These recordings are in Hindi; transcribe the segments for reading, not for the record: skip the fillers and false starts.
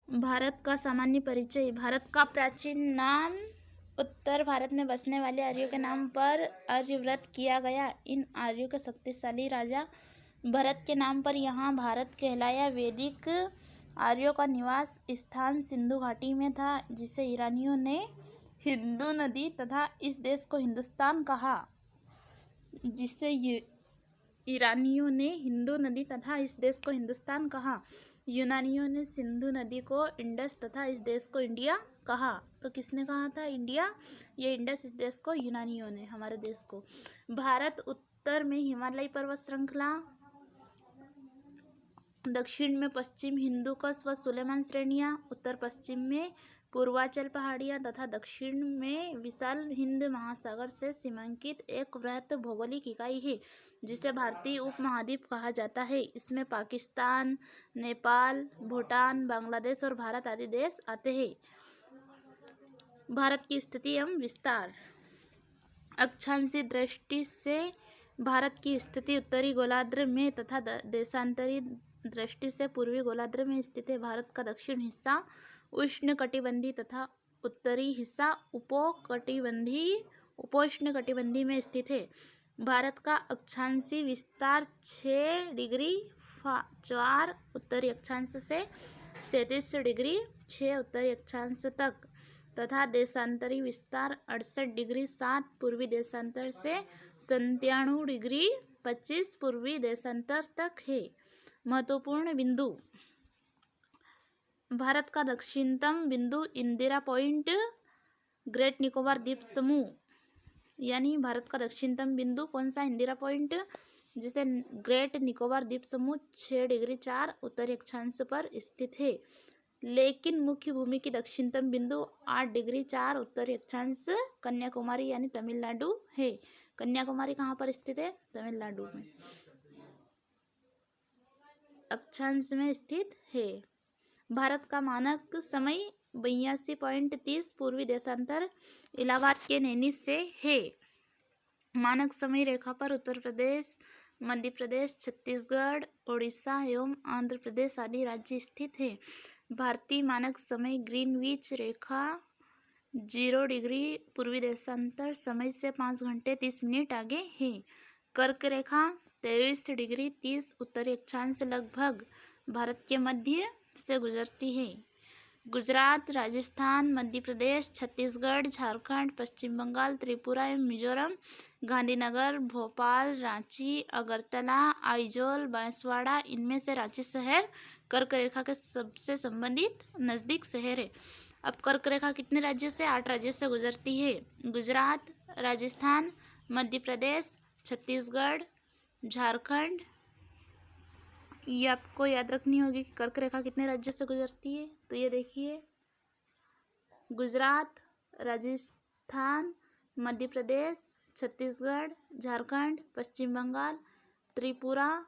भारत का सामान्य परिचय। भारत का प्राचीन नाम उत्तर भारत में बसने वाले आर्यों के नाम पर आर्यव्रत किया गया। इन आर्यों के शक्तिशाली राजा भरत के नाम पर यहाँ भारत कहलाया। वैदिक आर्यों का निवास स्थान सिंधु घाटी में था, जिसे ईरानियों ने हिंदू नदी तथा इस देश को हिंदुस्तान कहा। ईरानियों ने हिंदू नदी तथा इस देश को हिंदुस्तान कहा। यूनानियों ने सिंधु नदी को इंडस तथा इस देश को इंडिया कहा। तो किसने कहा था इंडिया? ये इंडस इस देश को यूनानियों ने, हमारे देश को। भारत उत्तर में हिमालय पर्वत श्रृंखला, दक्षिण में पश्चिम हिंदुकुश व सुलेमान श्रेणियां, उत्तर पश्चिम में पूर्वांचल पहाड़ियां तथा दक्षिण में विशाल हिंद महासागर से सीमांकित एक वृहत भौगोलिक इकाई है, जिसे भारतीय उपमहाद्वीप कहा जाता है। इसमें पाकिस्तान, नेपाल, भूटान, बांग्लादेश और भारत आदि देश आते हैं। भारत की स्थिति एवं विस्तार। अक्षांशीय दृष्टि से भारत की स्थिति उत्तरी गोलार्ध में तथा देशांतरी दृष्टि से पूर्वी गोलार्ध में स्थित है। भारत का दक्षिण हिस्सा उष्णकटिबंधीय तथा उत्तरी हिस्सा उपोष्णकटिबंधीय में स्थित है। भारत का अक्षांशीय विस्तार 6 डिग्री 4 उत्तरी अक्षांश से 37 डिग्री 6 उत्तरी अक्षांश तक तथा देशांतरी विस्तार 68 डिग्री 7 पूर्वी देशांतर से 97 डिग्री 25 पूर्वी देशांतर तक है। महत्वपूर्ण बिंदु। भारत का दक्षिणतम बिंदु इंदिरा पॉइंट, ग्रेट निकोबार द्वीप समूह। यानी भारत का दक्षिणतम बिंदु कौन सा? इंदिरा पॉइंट, जिसे ग्रेट निकोबार द्वीप समूह 6 डिग्री 4 उत्तरी अक्षांश पर स्थित है। लेकिन मुख्य भूमि की दक्षिणतम बिंदु 8 डिग्री 4 उत्तरी अक्षांश कन्याकुमारी यानी तमिलनाडु है। कन्याकुमारी कहाँ पर स्थित है? तमिलनाडु में अक्षांश में स्थित है। भारत का मानक समय 82.30 पूर्वी देशांतर इलाहाबाद के नैनी से है। मानक समय रेखा पर उत्तर प्रदेश, मध्य प्रदेश, छत्तीसगढ़, उड़ीसा एवं आंध्र प्रदेश आदि राज्य स्थित हैं। भारतीय मानक समय ग्रीनविच रेखा 0 डिग्री पूर्वी देशांतर समय से 5 घंटे 30 मिनट आगे है। कर्क रेखा 23 डिग्री 30 उत्तरी अक्षांश लगभग भारत के मध्य से गुजरती है। गुजरात, राजस्थान, मध्य प्रदेश, छत्तीसगढ़, झारखंड, पश्चिम बंगाल, त्रिपुरा एवं मिजोरम, गांधीनगर, भोपाल, रांची, अगरतला, आइजोल, बांसवाड़ा, इनमें से रांची शहर कर्क रेखा के सबसे संबंधित नज़दीक शहर है। अब कर्क रेखा कितने राज्यों से? 8 राज्यों से गुजरती है। गुजरात, राजस्थान, मध्य प्रदेश, छत्तीसगढ़, झारखंड। ये आपको याद रखनी होगी कि कर्क रेखा कितने राज्यों से गुजरती है। तो ये देखिए, गुजरात, राजस्थान, मध्य प्रदेश, छत्तीसगढ़, झारखंड, पश्चिम बंगाल, त्रिपुरा,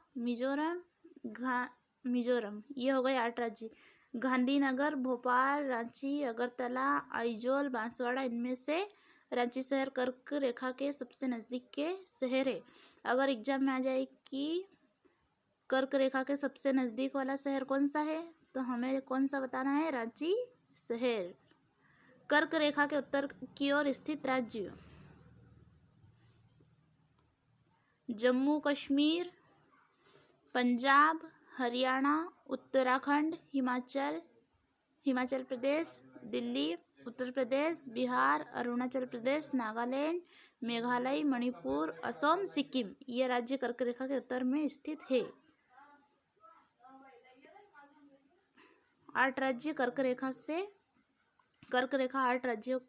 मिजोरम, ये हो गए 8 राज्य। गांधीनगर, भोपाल, रांची, अगरतला, आइजोल, बांसवाड़ा, इनमें से रांची शहर कर्क रेखा के सबसे नज़दीक के शहर है। अगर एग्जाम में आ जाए कि कर्क रेखा के सबसे नज़दीक वाला शहर कौन सा है, तो हमें कौन सा बताना है? रांची शहर। कर्क रेखा के उत्तर की ओर स्थित राज्य: जम्मू कश्मीर, पंजाब, हरियाणा, उत्तराखंड, हिमाचल प्रदेश, दिल्ली, उत्तर प्रदेश, बिहार, अरुणाचल प्रदेश, नागालैंड, मेघालय, मणिपुर, असम, सिक्किम। ये राज्य कर्क रेखा के उत्तर में स्थित है। 8 राज्य कर्क रेखा 8 राज्यों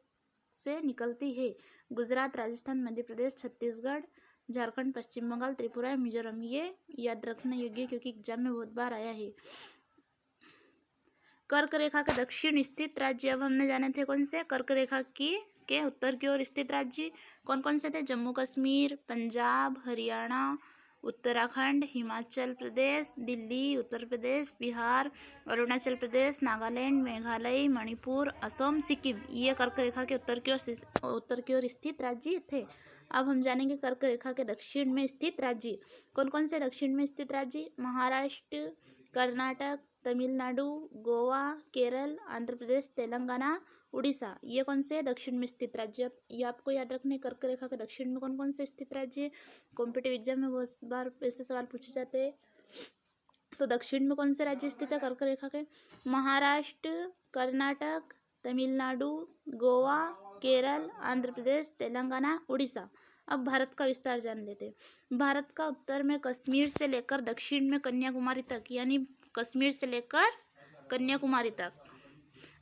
से निकलती है। गुजरात, राजस्थान, मध्य प्रदेश, छत्तीसगढ़, झारखंड, पश्चिम बंगाल, त्रिपुरा, मिजोरम। ये याद रखना योग्य क्योंकि एग्जाम में बहुत बार आया है। कर्क रेखा के दक्षिण स्थित राज्य अब हमने जाने थे कौन से? कर्क रेखा के उत्तर की ओर स्थित राज्य कौन कौन से थे? जम्मू कश्मीर, पंजाब, हरियाणा, उत्तराखंड, हिमाचल प्रदेश, दिल्ली, उत्तर प्रदेश, बिहार, अरुणाचल प्रदेश, नागालैंड, मेघालय, मणिपुर, असम, सिक्किम। ये कर्क रेखा के उत्तर की ओर स्थित राज्य थे। अब हम जानेंगे कर्क रेखा के दक्षिण में स्थित राज्य कौन कौन से दक्षिण में स्थित राज्य: महाराष्ट्र, कर्नाटक, तमिलनाडु, गोवा, केरल, आंध्र प्रदेश, तेलंगाना, उड़ीसा। ये कौन से दक्षिण में स्थित राज्य? ये आपको याद रखने, कर्क रेखा के दक्षिण में कौन कौन से स्थित राज्य? कॉम्पिटिटिव एग्जाम में बहुत बार ऐसे सवाल पूछे जाते हैं। तो दक्षिण में कौन से राज्य स्थित है कर्क रेखा के? महाराष्ट्र, कर्नाटक, तमिलनाडु, गोवा, केरल, आंध्र प्रदेश, तेलंगाना, उड़ीसा। अब भारत का विस्तार जान लेते हैं। भारत का उत्तर में कश्मीर से लेकर दक्षिण में कन्याकुमारी तक, यानी कश्मीर से लेकर कन्याकुमारी तक,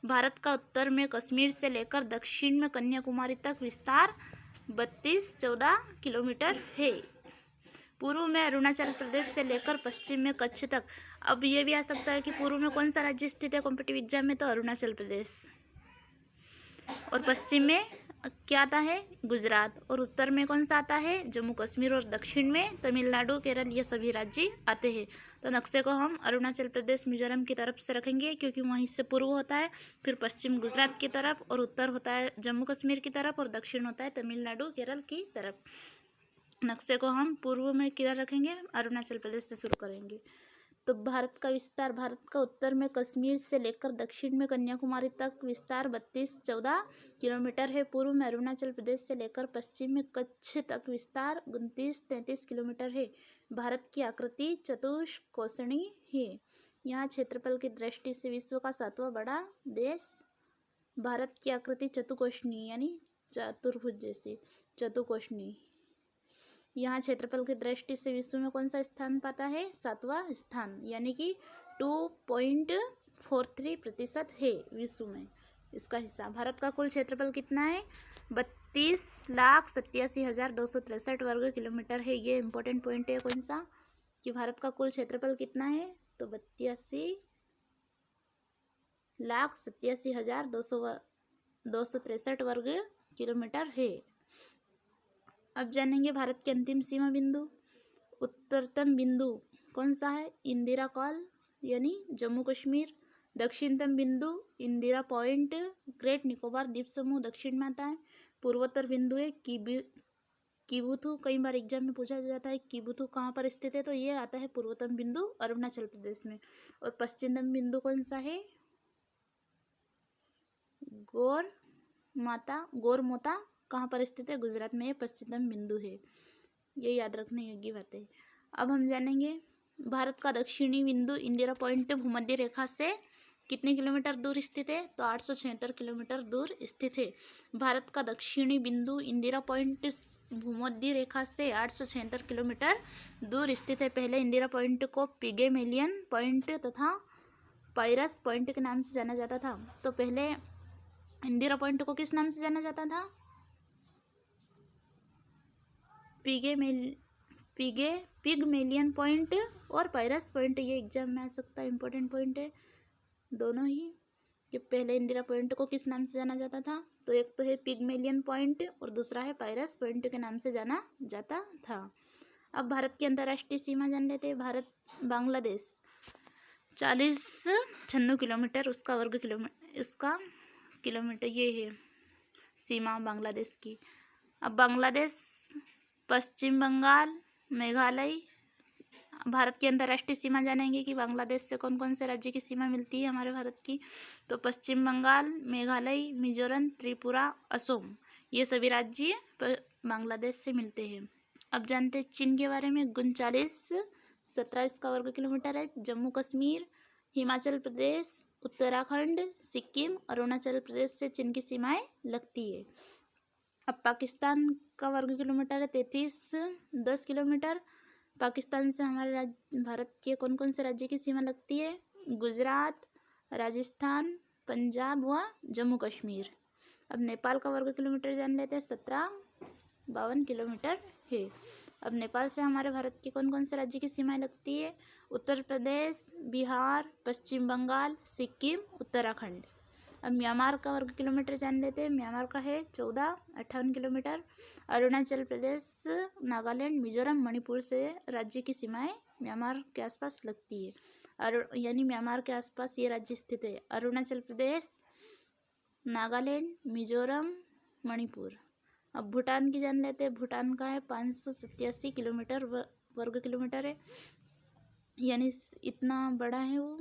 भारत का उत्तर में कश्मीर से लेकर दक्षिण में कन्याकुमारी तक विस्तार 3214 किलोमीटर है। पूर्व में अरुणाचल प्रदेश से लेकर पश्चिम में कच्छ तक। अब ये भी आ सकता है कि पूर्व में कौन सा राज्य स्थित है कॉम्पिटिटिव एग्जाम में? तो अरुणाचल प्रदेश। और पश्चिम में क्या आता है? गुजरात। और उत्तर में कौन सा आता है? जम्मू कश्मीर। और दक्षिण में तमिलनाडु, केरल, ये सभी राज्य आते हैं। तो नक्शे को हम अरुणाचल प्रदेश, मिजोरम की तरफ से रखेंगे क्योंकि वहीं से पूर्व होता है, फिर पश्चिम गुजरात की तरफ, और उत्तर होता है जम्मू कश्मीर की तरफ, और दक्षिण होता है तमिलनाडु, केरल की तरफ। नक्शे को हम पूर्व में किधर रखेंगे? अरुणाचल प्रदेश से शुरू करेंगे। तो भारत का विस्तार, भारत का उत्तर में कश्मीर से लेकर दक्षिण में कन्याकुमारी तक विस्तार 3214 किलोमीटर है। पूर्व में अरुणाचल प्रदेश से लेकर पश्चिम में कच्छ तक विस्तार 2933 किलोमीटर है। भारत की आकृति चतुष्कोणीय है। यहाँ क्षेत्रफल की दृष्टि से विश्व का 7वां बड़ा देश। भारत की आकृति चतुष्कोणीय यानी चतुर्भुज जैसी, चतुष्कोणीय। यहाँ क्षेत्रफल की दृष्टि से विश्व में कौन सा स्थान पाता है? 7वां स्थान, यानी कि 2.43% है विश्व में इसका हिस्सा। भारत का कुल क्षेत्रफल कितना है? 32,87,263 वर्ग किलोमीटर है। ये इंपॉर्टेंट पॉइंट है कौन सा? कि भारत का कुल क्षेत्रफल कितना है? तो 32,87,263 वर्ग किलोमीटर है। अब जानेंगे भारत के अंतिम सीमा बिंदु। उत्तरतम बिंदु कौन सा है? इंदिरा कॉल यानी जम्मू कश्मीर। दक्षिणतम बिंदु इंदिरा पॉइंट, ग्रेट निकोबार द्वीप समूह दक्षिण में आता है। पूर्वोत्तर बिंदु है किबुथु। कई बार एग्जाम में पूछा जाता है किबुथु कहाँ पर स्थित है, तो ये आता है पूर्वोत्तर बिंदु अरुणाचल प्रदेश में। और पश्चिमतम बिंदु कौन सा है? गोरमोता कहाँ पर स्थित है? गुजरात में ये पश्चिमतम बिंदु है। ये याद रखने योग्य बात है। अब हम जानेंगे भारत का दक्षिणी बिंदु इंदिरा पॉइंट भूमध्य रेखा से कितने किलोमीटर दूर स्थित है? तो 876 किलोमीटर दूर स्थित है। भारत का दक्षिणी बिंदु इंदिरा पॉइंट भूमध्य रेखा से 876 किलोमीटर दूर स्थित है। पहले इंदिरा पॉइंट को पिगमेलियन पॉइंट तथा पायरस पॉइंट के नाम से जाना जाता था। तो पहले इंदिरा पॉइंट को किस नाम से जाना जाता था? पिगमेलियन पॉइंट और पायरस पॉइंट। ये एग्जाम में आ सकता है, इंपॉर्टेंट पॉइंट है दोनों ही। कि पहले इंदिरा पॉइंट को किस नाम से जाना जाता था? तो एक तो है पिगमेलियन पॉइंट और दूसरा है पायरस पॉइंट के नाम से जाना जाता था। अब भारत की अंतर्राष्ट्रीय सीमा जान लेते हैं। भारत बांग्लादेश 4096 किलोमीटर उसका वर्ग किलोमीटर, इसका किलोमीटर ये है सीमा बांग्लादेश की। अब बांग्लादेश, पश्चिम बंगाल, मेघालय। भारत की अंतर्राष्ट्रीय सीमा जानेंगे कि बांग्लादेश से कौन कौन से राज्य की सीमा मिलती है हमारे भारत की। तो पश्चिम बंगाल, मेघालय, मिजोरम, त्रिपुरा, असम, ये सभी राज्य बांग्लादेश से मिलते हैं। अब जानते हैं चीन के बारे में। 3917 इसका वर्ग किलोमीटर है। जम्मू कश्मीर, हिमाचल प्रदेश, उत्तराखंड, सिक्किम, अरुणाचल प्रदेश से चीन की सीमाएं लगती है। अब पाकिस्तान का वर्ग किलोमीटर है 3310 किलोमीटर। पाकिस्तान से हमारे भारत के कौन कौन से राज्य की सीमा लगती है? गुजरात, राजस्थान, पंजाब व जम्मू कश्मीर। अब नेपाल का वर्ग किलोमीटर जान लेते हैं। 1752 किलोमीटर है। अब नेपाल से हमारे भारत के कौन कौन से राज्य की सीमाएं लगती है? उत्तर प्रदेश, बिहार, पश्चिम बंगाल, सिक्किम, उत्तराखंड। अब म्यांमार का वर्ग किलोमीटर जान लेते हैं। म्यांमार का है 1458 किलोमीटर। अरुणाचल प्रदेश, नागालैंड, मिजोरम, मणिपुर से राज्य की सीमाएं म्यांमार के आसपास लगती है। यानी म्यांमार के आसपास ये राज्य स्थित है: अरुणाचल प्रदेश, नागालैंड, मिजोरम, मणिपुर। अब भूटान की जान लेते हैं। भूटान का है 587 किलोमीटर वर्ग किलोमीटर है, यानी इतना बड़ा है वो।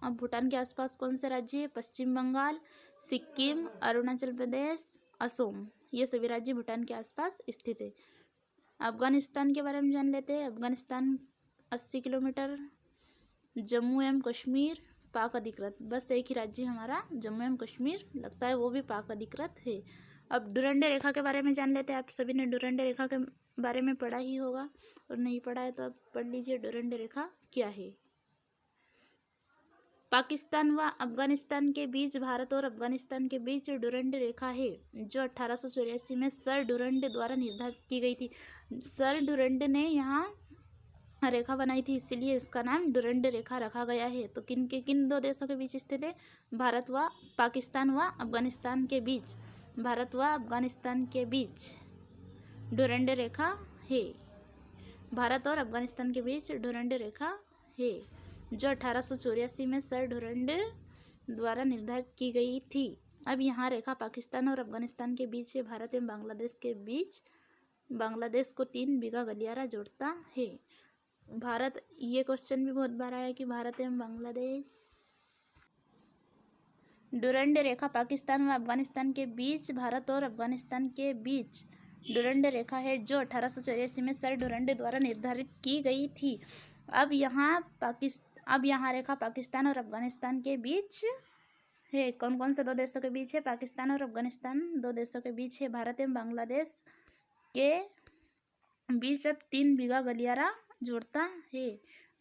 अब भूटान के आसपास कौन से राज्य है? पश्चिम बंगाल, सिक्किम, अरुणाचल प्रदेश, असम, ये सभी राज्य भूटान के आसपास स्थित है। अफगानिस्तान के बारे में जान लेते हैं। अफगानिस्तान 80 किलोमीटर, जम्मू एवं कश्मीर पाक अधिकृत, बस एक ही राज्य हमारा जम्मू एवं कश्मीर लगता है, वो भी पाक अधिकृत है। अब डुरंडे रेखा के बारे में जान लेते हैं। आप सभी ने डुरंडे रेखा के बारे में पढ़ा ही होगा, और नहीं पढ़ा है तो आप पढ़ लीजिए डुरंडे रेखा क्या है। पाकिस्तान व अफगानिस्तान के बीच, भारत और अफगानिस्तान के बीच डुरंड रेखा है, जो 1884 में सर डुरंड द्वारा निर्धारित की गई थी। सर डुरंड ने यहाँ रेखा बनाई थी, इसीलिए इसका नाम डुरंड रेखा रखा गया है। तो किन दो देशों के बीच स्थित है? भारत व पाकिस्तान व अफगानिस्तान के बीच, भारत व अफगानिस्तान के बीच डुरंड रेखा है। भारत और अफगानिस्तान के बीच डुरंड रेखा है, जो 1884 में सर डुरंड द्वारा निर्धारित की गई थी। अब यहाँ रेखा पाकिस्तान और अफगानिस्तान के बीच है, भारत एवं बांग्लादेश के बीच। बांग्लादेश को 3 बीघा गलियारा जोड़ता है। भारत, ये क्वेश्चन भी बहुत बार आया कि भारत एवं बांग्लादेश, डुरंड रेखा पाकिस्तान व अफगानिस्तान के बीच, भारत और अफगानिस्तान के बीच डुरंड रेखा है, जो 1884 में सर डुरंड द्वारा निर्धारित की गई थी। अब यहाँ रेखा पाकिस्तान और अफगानिस्तान के बीच है। कौन कौन से दो देशों के बीच है? पाकिस्तान और अफगानिस्तान दो देशों के बीच है। भारत एवं बांग्लादेश के बीच अब 3 बीघा गलियारा जोड़ता है।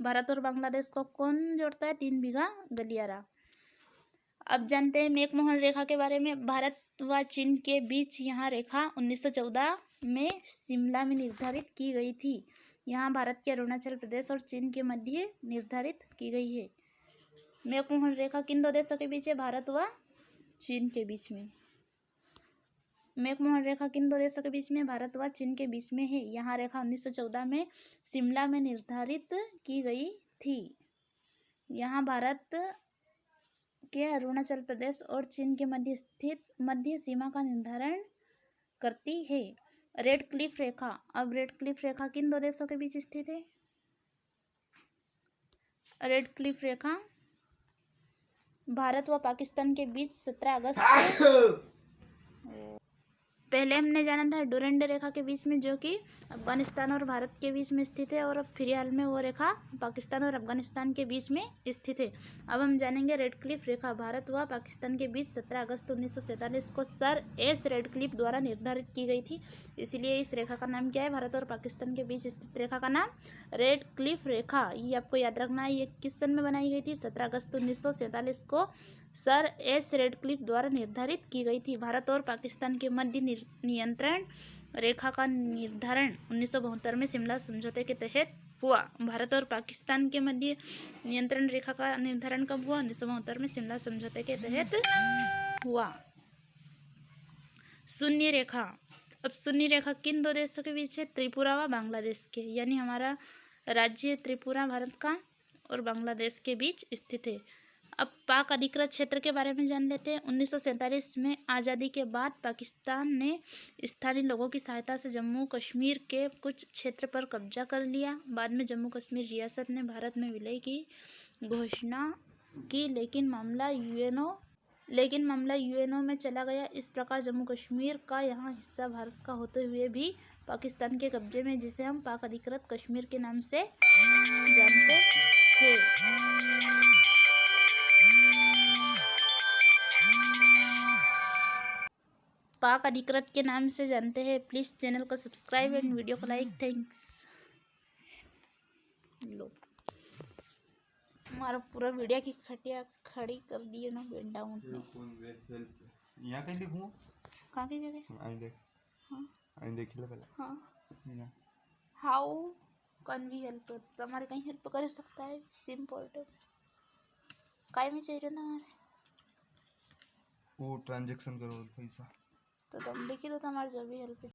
भारत और बांग्लादेश को कौन जोड़ता है? 3 बीघा गलियारा। अब जानते हैं मैकमोहन रेखा के बारे में। भारत व चीन के बीच यहाँ रेखा 1914 में शिमला में निर्धारित की गई थी। यहाँ भारत के अरुणाचल प्रदेश और चीन के मध्य निर्धारित की गई है। मैकमोहन रेखा किन दो देशों के बीच है? भारत व चीन के बीच में। मैकमोहन रेखा किन दो देशों के बीच में? भारत व चीन के बीच में है। यहाँ रेखा 1914 में शिमला में निर्धारित की गई थी। यहाँ भारत के अरुणाचल प्रदेश और चीन के मध्य स्थित मध्य सीमा का निर्धारण करती है। रेड क्लिफ रेखा, अब रेड क्लिफ रेखा किन दो देशों के बीच स्थित है? रेड क्लिफ रेखा भारत व पाकिस्तान के बीच 17 अगस्त पहले हमने जाना था डुरंड रेखा के बीच में, जो कि अफगानिस्तान और भारत के बीच में स्थित है, और अब फिलहाल में वो रेखा पाकिस्तान और अफगानिस्तान के बीच में स्थित है। अब हम जानेंगे रेड क्लिफ रेखा भारत व पाकिस्तान के बीच 17 अगस्त 1947 को सर एस रेड क्लिफ द्वारा निर्धारित की गई थी। इसलिए इस रेखा का नाम क्या है? भारत और पाकिस्तान के बीच स्थित रेखा का नाम रेड क्लिफ रेखा। ये आपको याद रखना है। ये किस सन में बनाई गई थी? 17 अगस्त 1947 को सर एस रेड क्लिफ द्वारा निर्धारित की गई थी। भारत और पाकिस्तान के मध्य नियंत्रण रेखा का निर्धारण 1972 में शिमला समझौते के तहत हुआ। भारत और पाकिस्तान के मध्य नियंत्रण रेखा का निर्धारण कब हुआ? 1972 में शिमला समझौते के तहत हुआ। शून्य रेखा, अब शून्य रेखा किन दो देशों के बीच है? त्रिपुरा व बांग्लादेश के, यानी हमारा राज्य त्रिपुरा भारत का और बांग्लादेश के बीच स्थित है। अब पाक अधिकृत क्षेत्र के बारे में जान लेते हैं। 1947 में आज़ादी के बाद पाकिस्तान ने स्थानीय लोगों की सहायता से जम्मू कश्मीर के कुछ क्षेत्र पर कब्जा कर लिया। बाद में जम्मू कश्मीर रियासत ने भारत में विलय की घोषणा की, लेकिन मामला यूएनओ में चला गया। इस प्रकार जम्मू कश्मीर का यहाँ हिस्सा भारत का होते हुए भी पाकिस्तान के कब्जे में, जिसे हम पाक अधिकृत कश्मीर के नाम से जानते थे। पाक अधिकृत के नाम से जानते हैं। प्लीज़ चैनल को सब्सक्राइब एंड वीडियो को लाइक। थैंक्स। लो, हमारा पूरा वीडियो की खटिया खड़ी कर दिए ना बेंडा उठने। यहाँ कहीं देखूँ? कहाँ की जगह? आई देख। हाँ, आई देख ले पहले। हाँ। How can we help? तुम्हारे कहीं हेल्प कर सकता है? इम्पोर्टेंट काय में चाहिए था हमारे? वो ट्रांजेक्शन करो पैसा, तो तुम लिखी दो तुम्हारे जो भी हेल्प